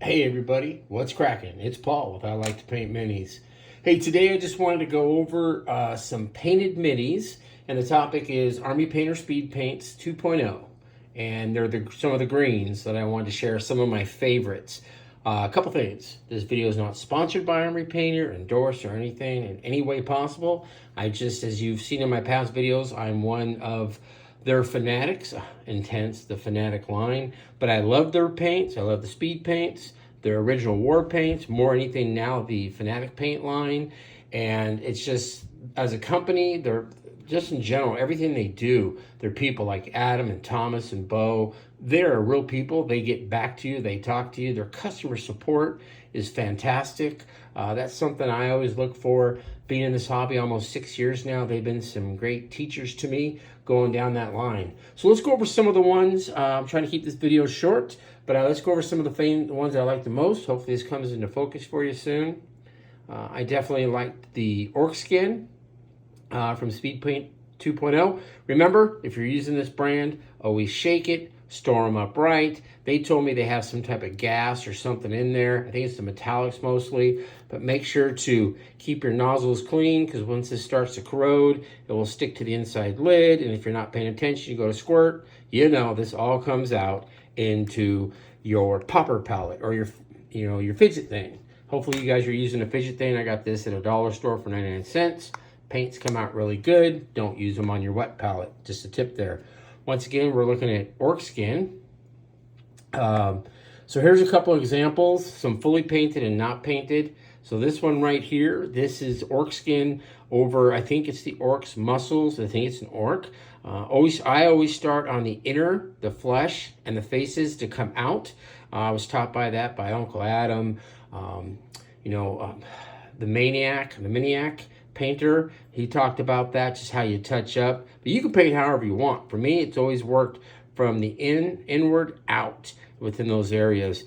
Hey everybody, what's cracking? It's Paul with I Like to Paint Minis. Hey, today I just wanted to go over some painted minis, and the topic is Army Painter Speed Paints 2.0. And they're some of the greens that I wanted to share, some of my favorites. A couple things. This video is not sponsored by Army Painter, endorsed, or anything in any way possible. I just, as you've seen in my past videos, I'm one of their fanatics, intense, the Fanatic line, but I love their paints. I love the speed paints, their original war paints, more anything now, the Fanatic paint line. And it's just, as a company, they're just in general, everything they do, they're people like Adam and Thomas and Bo. They're real people. They get back to you. They talk to you. Their customer support is fantastic. That's something I always look for. Being in this hobby almost 6 years now, they've been some great teachers to me going down that line. So let's go over some of the ones. I'm trying to keep this video short, but let's go over some of the ones I like the most. Hopefully this comes into focus for you soon. I definitely liked the Orc skin from Speedpaint 2.0. Remember, if you're using this brand, always shake it, store them upright. They told me they have some type of gas or something in there. I think it's the metallics mostly, but make sure to keep your nozzles clean, because once this starts to corrode, it will stick to the inside lid, and if you're not paying attention, you go to squirt, you know, this all comes out into your popper palette or your fidget thing. Hopefully you guys are using a fidget thing. I got this at a dollar store for 99 cents. Paints come out really good. Don't use them on your wet palette. Just a tip there. Once again, we're looking at Orc skin. So here's a couple of examples, some fully painted and not painted. So this one right here, this is Orc skin over, I think it's the Orc's muscles. I think it's an Orc. I always start on the inner, the flesh, and the faces to come out. I was taught by that by Uncle Adam, the Maniac painter. He talked about that, just how you touch up. But you can paint however you want. For me, it's always worked from the inward out within those areas.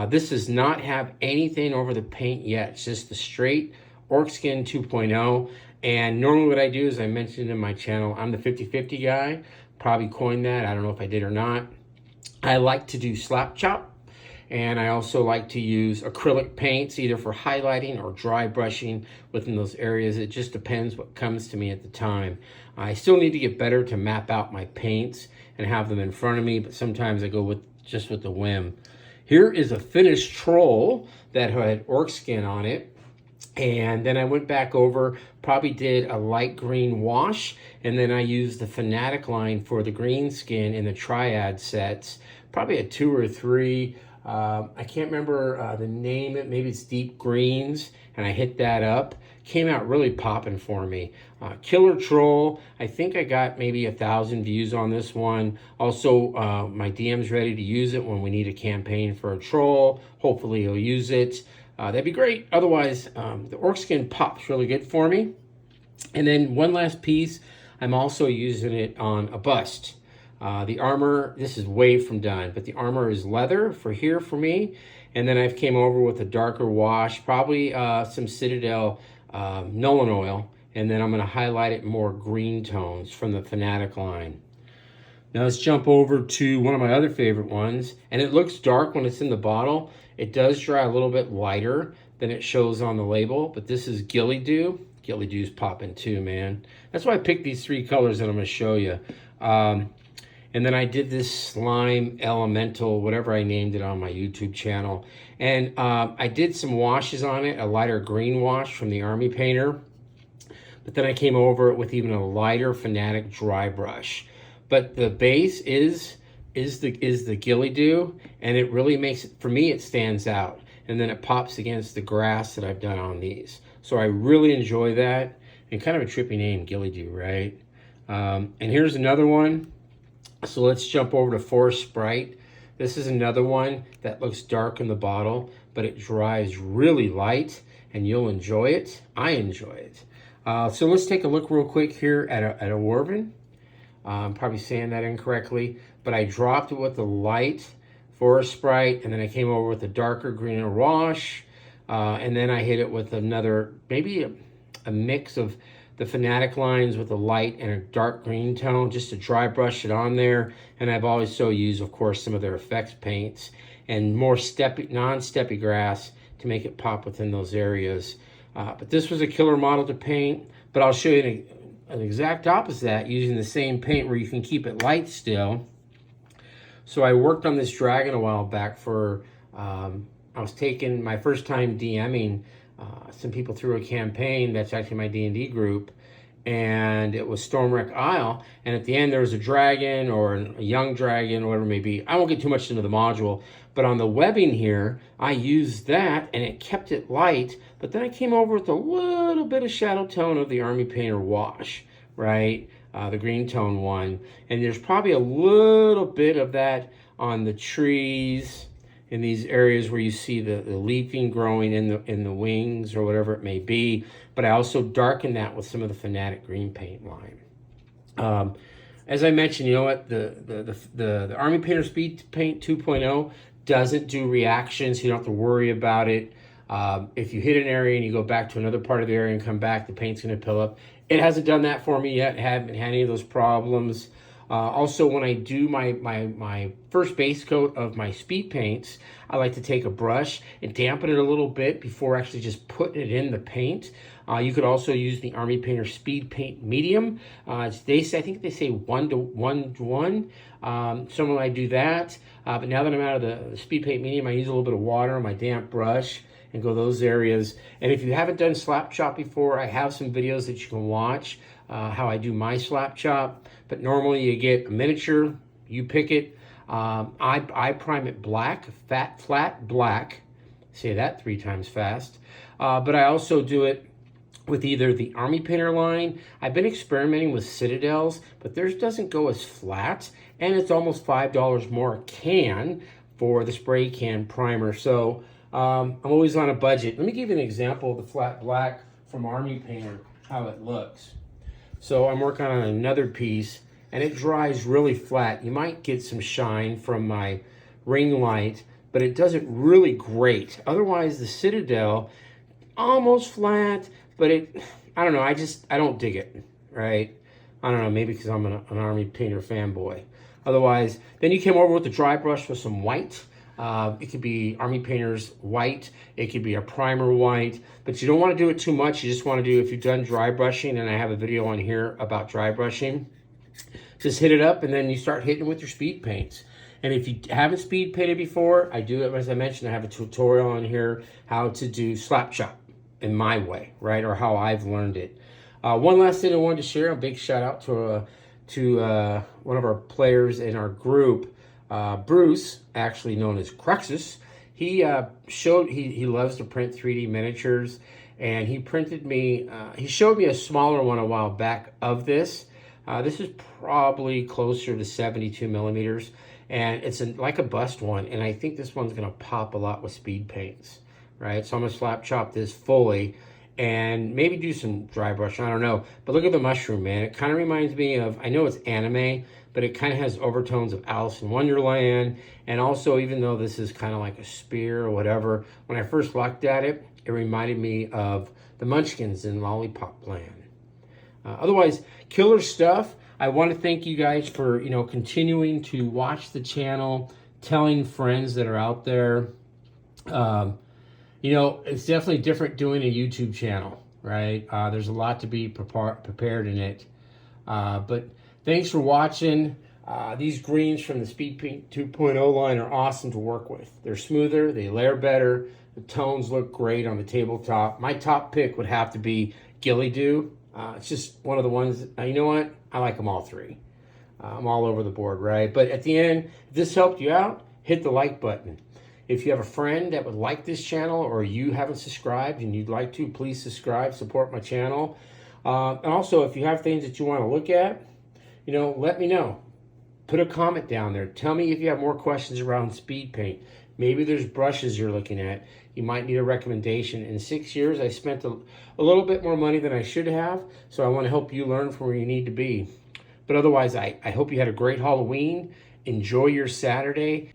This does not have anything over the paint yet. It's just the straight Orc skin 2.0. And normally what I do, is I mentioned in my channel, I'm the 50-50 guy. Probably coined that. I don't know if I did or not. I like to do slap chop. And I also like to use acrylic paints, either for highlighting or dry brushing within those areas. It just depends what comes to me at the time. I still need to get better to map out my paints and have them in front of me, but sometimes I go just with the whim. Here is a finished troll that had Orc skin on it. And then I went back over, probably did a light green wash, and then I used the Fanatic line for the green skin in the triad sets, probably a 2 or 3. I can't remember the name. Maybe it's Deep Greens, and I hit that up. Came out really popping for me. Killer Troll, I think I got maybe 1,000 views on this one. Also, my DM's ready to use it when we need a campaign for a troll. Hopefully he'll use it. That'd be great. Otherwise, the Orc skin pops really good for me. And then one last piece, I'm also using it on a bust. The armor, this is way from done, but the armor is leather for here for me. And then I've came over with a darker wash, probably some Citadel Nolan oil. And then I'm going to highlight it more green tones from the Fanatic line. Now let's jump over to one of my other favorite ones. And it looks dark when it's in the bottle. It does dry a little bit lighter than it shows on the label. But this is Ghillie Dew. Ghillie Dew's popping too, man. That's why I picked these 3 colors that I'm going to show you. And then I did this slime elemental, whatever I named it on my YouTube channel. And I did some washes on it, a lighter green wash from the Army Painter. But then I came over it with even a lighter Fanatic dry brush. But the base is the Ghillie Dew, and it really makes it, for me, it stands out. And then it pops against the grass that I've done on these. So I really enjoy that. And kind of a trippy name, Ghillie Dew, right? And here's another one. So let's jump over to Forest Sprite. This is another one that looks dark in the bottle, but it dries really light, and you'll enjoy it. I enjoy it. So let's take a look real quick here at a Woven. I'm probably saying that incorrectly, but I dropped it with the light Forest Sprite, and then I came over with a darker greener wash, and then I hit it with another, maybe a mix of the Fanatic lines with a light and a dark green tone, just to dry brush it on there. And I've also used, of course, some of their effects paints. and more non-steppy grass to make it pop within those areas. But this was a killer model to paint, but I'll show you an exact opposite of that using the same paint where you can keep it light still. So I worked on this dragon a while back for, I was taking my first time DMing some people through a campaign that's actually my D&D group, and it was Stormwreck Isle, and at the end there was a dragon or a young dragon or whatever it may be. I won't get too much into the module, but on the webbing here, I used that and it kept it light, but then I came over with a little bit of shadow tone of the Army Painter wash, right? The green tone one, and there's probably a little bit of that on the trees in these areas where you see the leafing growing in the wings or whatever it may be. But I also darkened that with some of the Fanatic green paint line. As I mentioned, you know what, the Army Painter Speedpaint 2.0 doesn't do reactions. You don't have to worry about it. If you hit an area and you go back to another part of the area and come back, the paint's going to pill up. It hasn't done that for me yet. Haven't had any of those problems. Also, when I do my first base coat of my speed paints, I like to take a brush and dampen it a little bit before actually just putting it in the paint. You could also use the Army Painter Speed Paint Medium. I think they say 1 to 1. Sometimes I do that. But now that I'm out of the Speed Paint Medium, I use a little bit of water on my damp brush and go those areas. And if you haven't done slap chop before, I have some videos that you can watch how I do my slap chop. But normally you get a miniature, you pick it. I prime it black, flat black. Say that 3 times fast. But I also do it with either the Army Painter line. I've been experimenting with Citadels, but theirs doesn't go as flat, and it's almost $5 more a can for the spray can primer. So I'm always on a budget. Let me give you an example of the flat black from Army Painter, how it looks. So I'm working on another piece, and it dries really flat. You might get some shine from my ring light, but it does it really great. Otherwise, the Citadel, almost flat, but I don't know, I don't dig it, right? I don't know, maybe because I'm an Army Painter fanboy. Otherwise, then you came over with the dry brush with some white. It could be Army Painter's white. It could be a primer white, but you don't want to do it too much. You just want to do, if you've done dry brushing, and I have a video on here about dry brushing, just hit it up and then you start hitting with your speed paints. And if you haven't speed painted before, I do it, as I mentioned, I have a tutorial on here how to do slap chop in my way, right? Or how I've learned it. One last thing I wanted to share, a big shout out to one of our players in our group, Bruce, actually known as Cruxus. He loves to print 3D miniatures, and he printed me, he showed me a smaller one a while back of this. This is probably closer to 72 millimeters, and it's like a bust one, and I think this one's going to pop a lot with speed paints, right? So I'm going to slap chop this fully and maybe do some dry brush, I don't know. But look at the mushroom, man. It kind of reminds me of, I know it's anime, but it kind of has overtones of Alice in Wonderland. And also, even though this is kind of like a spear or whatever, when I first looked at it, it reminded me of the Munchkins in Lollipop Land. Otherwise, killer stuff. I want to thank you guys for, continuing to watch the channel, telling friends that are out there. It's definitely different doing a YouTube channel, right? There's a lot to be prepared in it. But thanks for watching. These greens from the Speedpaint 2.0 line are awesome to work with. They're smoother, they layer better, the tones look great on the tabletop. My top pick would have to be Ghillie. It's just one of the ones, you know what? I like them all 3. I'm all over the board, right? But at the end, if this helped you out, hit the like button. If you have a friend that would like this channel, or you haven't subscribed and you'd like to, please subscribe, support my channel. And also, if you have things that you want to look at, let me know. Put a comment down there. Tell me if you have more questions around speed paint. Maybe there's brushes you're looking at. You might need a recommendation. In 6 years, I spent a little bit more money than I should have, so I want to help you learn from where you need to be. But otherwise, I hope you had a great Halloween. Enjoy your Saturday.